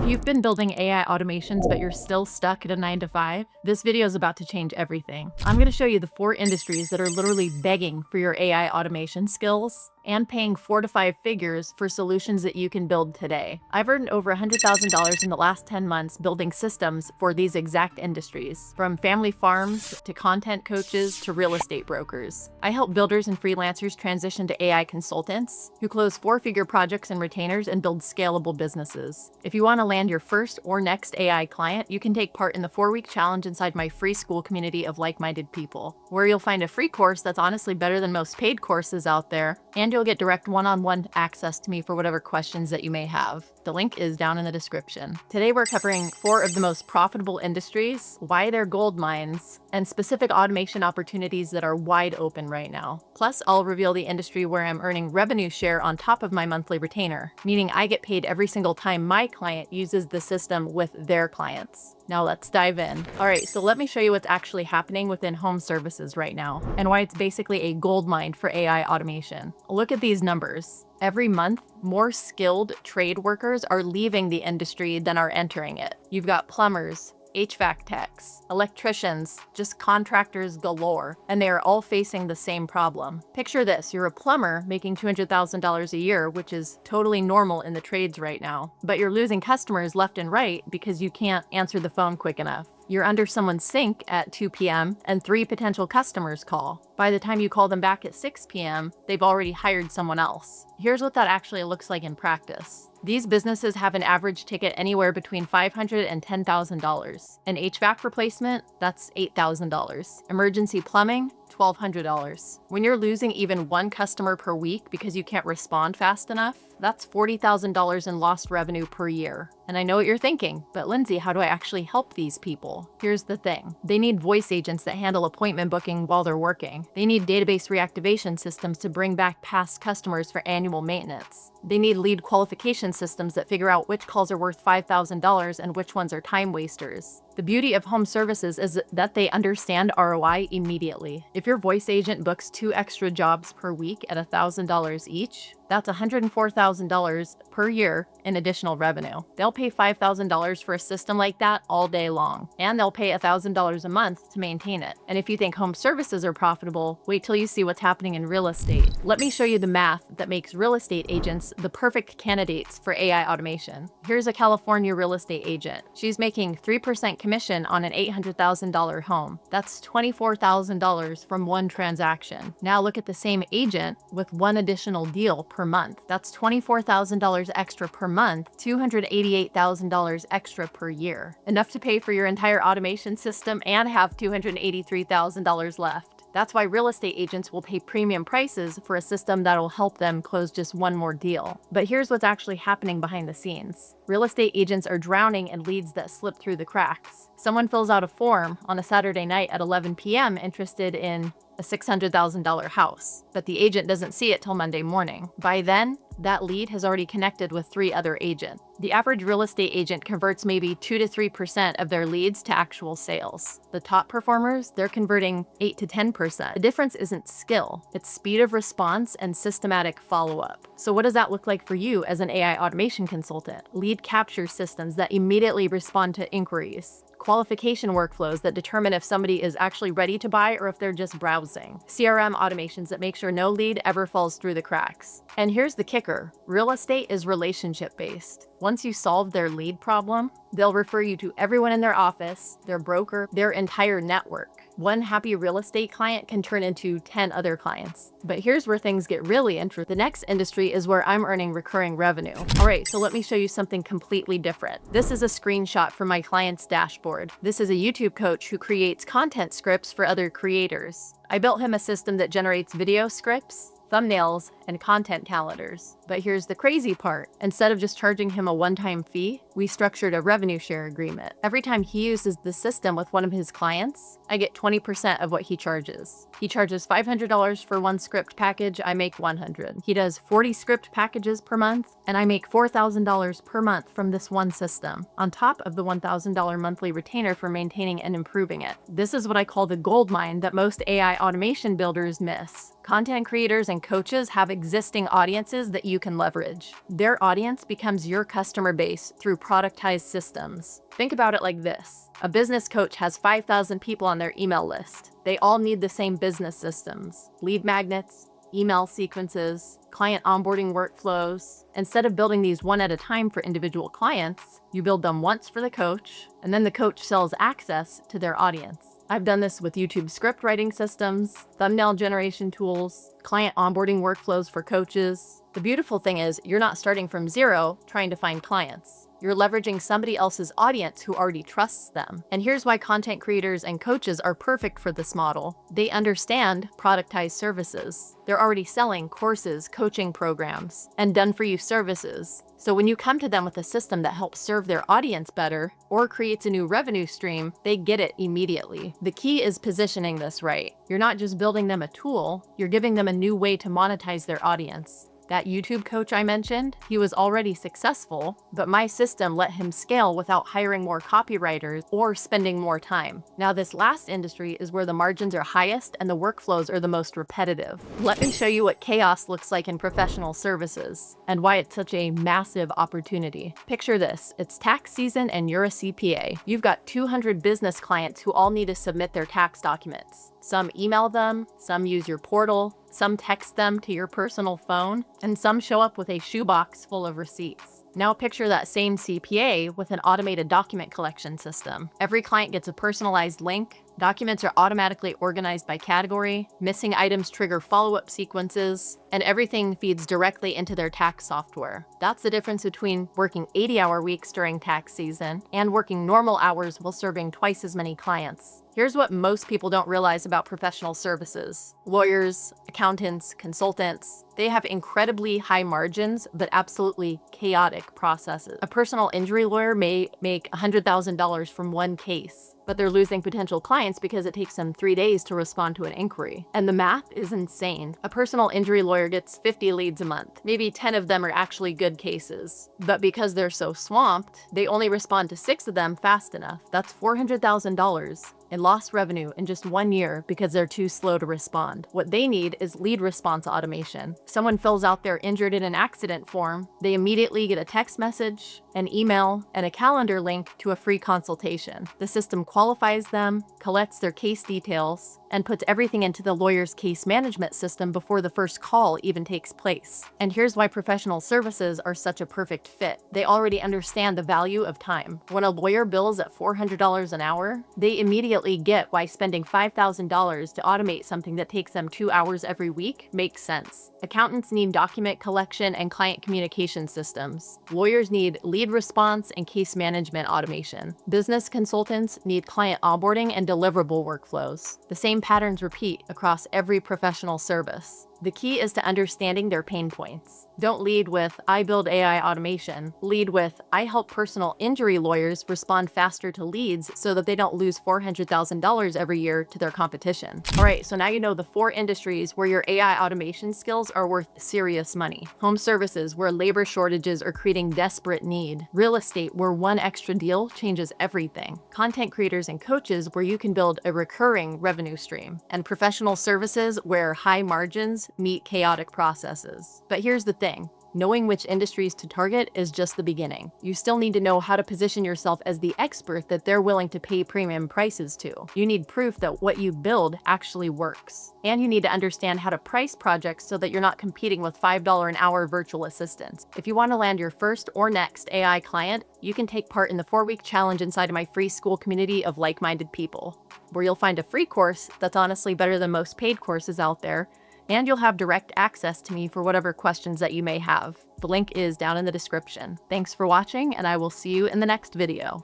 you've been building AI automations but you're still stuck at a 9 to 5, this video is about to change everything. I'm going to show you the 4 industries that are literally begging for your AI automation skills and paying 4 to 5 figures for solutions that you can build today. I've earned over $100,000 in the last 10 months building systems for these exact industries, from family farms to content coaches to real estate brokers. I help builders and freelancers transition to AI consultants who close 4-figure projects and retainers and build scalable businesses. If you want to land your first or next AI client, you can take part in the 4-week challenge inside my free school community of like-minded people, where you'll find a free course that's honestly better than most paid courses out there, and you'll get direct one-on-one access to me for whatever questions that you may have. The link is down in the description. Today we're covering 4 of the most profitable industries, why they're gold mines, and specific automation opportunities that are wide open right now. Plus, I'll reveal the industry where I'm earning revenue share on top of my monthly retainer, meaning I get paid every single time my client uses the system with their clients. Now let's dive in. All right, so let me show you what's actually happening within home services right now and why it's basically a gold mine for AI automation. Look at these numbers. Every month, more skilled trade workers are leaving the industry than are entering it. You've got plumbers, HVAC techs, electricians, just contractors galore, and they are all facing the same problem. Picture this, you're a plumber making $200,000 a year, which is totally normal in the trades right now, but you're losing customers left and right because you can't answer the phone quick enough. You're under someone's sink at 2 p.m. and 3 potential customers call. By the time you call them back at 6 p.m., they've already hired someone else. Here's what that actually looks like in practice. These businesses have an average ticket anywhere between $500 and $10,000. An HVAC replacement, that's $8,000. Emergency plumbing, $1,200. When you're losing even 1 customer per week because you can't respond fast enough, that's $40,000 in lost revenue per year. And I know what you're thinking, but Lindsay, how do I actually help these people? Here's the thing. They need voice agents that handle appointment booking while they're working. They need database reactivation systems to bring back past customers for annual maintenance. They need lead qualification systems that figure out which calls are worth $5,000 and which ones are time wasters. The beauty of home services is that they understand ROI immediately. If your voice agent books 2 extra jobs per week at $1,000 each, that's $104,000 per year in additional revenue. They'll pay $5,000 for a system like that all day long, and they'll pay $1,000 a month to maintain it. And if you think home services are profitable, wait till you see what's happening in real estate. Let me show you the math that makes real estate agents the perfect candidates for AI automation. Here's a California real estate agent. She's making 3% commission on an $800,000 home. That's $24,000 from 1 transaction. Now look at the same agent with 1 additional deal per month. That's $24,000 extra per month, $288,000 extra per year. Enough to pay for your entire automation system and have $283,000 left. That's why real estate agents will pay premium prices for a system that'll help them close just 1 more deal. But here's what's actually happening behind the scenes. Real estate agents are drowning in leads that slip through the cracks. Someone fills out a form on a Saturday night at 11 p.m. interested in a $600,000 house, but the agent doesn't see it till Monday morning. By then, that lead has already connected with 3 other agents. The average real estate agent converts maybe 2 to 3% of their leads to actual sales. The top performers, they're converting 8 to 10%. The difference isn't skill, it's speed of response and systematic follow-up. So what does that look like for you as an AI automation consultant? Lead capture systems that immediately respond to inquiries. Qualification workflows that determine if somebody is actually ready to buy or if they're just browsing. CRM automations that make sure no lead ever falls through the cracks. And here's the kicker. Real estate is relationship-based. Once you solve their lead problem, they'll refer you to everyone in their office, their broker, their entire network. 1 happy real estate client can turn into 10 other clients. But here's where things get really interesting. The next industry is where I'm earning recurring revenue. All right, so let me show you something completely different. This is a screenshot from my client's dashboard. This is a YouTube coach who creates content scripts for other creators. I built him a system that generates video scripts, thumbnails, and content calendars. But here's the crazy part. Instead of just charging him a one-time fee, we structured a revenue share agreement. Every time he uses the system with one of his clients, I get 20% of what he charges. He charges $500 for 1 script package, I make $100. He does 40 script packages per month, and I make $4,000 per month from this 1 system, on top of the $1,000 monthly retainer for maintaining and improving it. This is what I call the gold mine that most AI automation builders miss. Content creators and coaches have existing audiences that you can leverage. Their audience becomes your customer base through productized systems. Think about it like this. A business coach has 5,000 people on their email list. They all need the same business systems: lead magnets, email sequences, client onboarding workflows. Instead of building these one at a time for individual clients, you build them once for the coach, and then the coach sells access to their audience. I've done this with YouTube script writing systems, thumbnail generation tools, client onboarding workflows for coaches. The beautiful thing is, you're not starting from zero trying to find clients. You're leveraging somebody else's audience who already trusts them. And here's why content creators and coaches are perfect for this model. They understand productized services. They're already selling courses, coaching programs, and done-for-you services. So when you come to them with a system that helps serve their audience better or creates a new revenue stream, they get it immediately. The key is positioning this right. You're not just building them a tool, you're giving them a new way to monetize their audience. That YouTube coach I mentioned, he was already successful, but my system let him scale without hiring more copywriters or spending more time. Now, this last industry is where the margins are highest and the workflows are the most repetitive. Let me show you what chaos looks like in professional services and why it's such a massive opportunity. Picture this. It's tax season and you're a CPA. You've got 200 business clients who all need to submit their tax documents. Some email them, some use your portal, some text them to your personal phone, and some show up with a shoebox full of receipts. Now picture that same CPA with an automated document collection system. Every client gets a personalized link, documents are automatically organized by category, missing items trigger follow-up sequences, and everything feeds directly into their tax software. That's the difference between working 80-hour weeks during tax season and working normal hours while serving twice as many clients. Here's what most people don't realize about professional services. Lawyers, accountants, consultants, they have incredibly high margins, but absolutely chaotic processes. A personal injury lawyer may make $100,000 from one case, but they're losing potential clients because it takes them 3 days to respond to an inquiry. And the math is insane. A personal injury lawyer gets 50 leads a month. Maybe 10 of them are actually good cases. But because they're so swamped, they only respond to 6 of them fast enough. That's $400,000 in lost revenue in just 1 year because they're too slow to respond. What they need is lead response automation. Someone fills out their injured in an accident form, they immediately get a text message, an email, and a calendar link to a free consultation. The system qualifies them, collects their case details, and puts everything into the lawyer's case management system before the first call even takes place. And here's why professional services are such a perfect fit. They already understand the value of time. When a lawyer bills at $400 an hour, they immediately get why spending $5,000 to automate something that takes them 2 hours every week makes sense. Accountants need document collection and client communication systems. Lawyers need lead response and case management automation. Business consultants need client onboarding and deliverable workflows. The same patterns repeat across every professional service. The key is to understanding their pain points. Don't lead with, "I build AI automation." Lead with, "I help personal injury lawyers respond faster to leads so that they don't lose $400,000 every year to their competition." All right, so now you know the 4 industries where your AI automation skills are worth serious money. Home services, where labor shortages are creating desperate need. Real estate, where one extra deal changes everything. Content creators and coaches, where you can build a recurring revenue stream. And professional services, where high margins meet chaotic processes. But here's the thing. Knowing which industries to target is just the beginning. You still need to know how to position yourself as the expert that they're willing to pay premium prices to. You need proof that what you build actually works. And you need to understand how to price projects so that you're not competing with $5 an hour virtual assistants. If you want to land your first or next AI client, you can take part in the 4-week challenge inside of my free school community of like-minded people, where you'll find a free course that's honestly better than most paid courses out there, and you'll have direct access to me for whatever questions that you may have. The link is down in the description. Thanks for watching, and I will see you in the next video.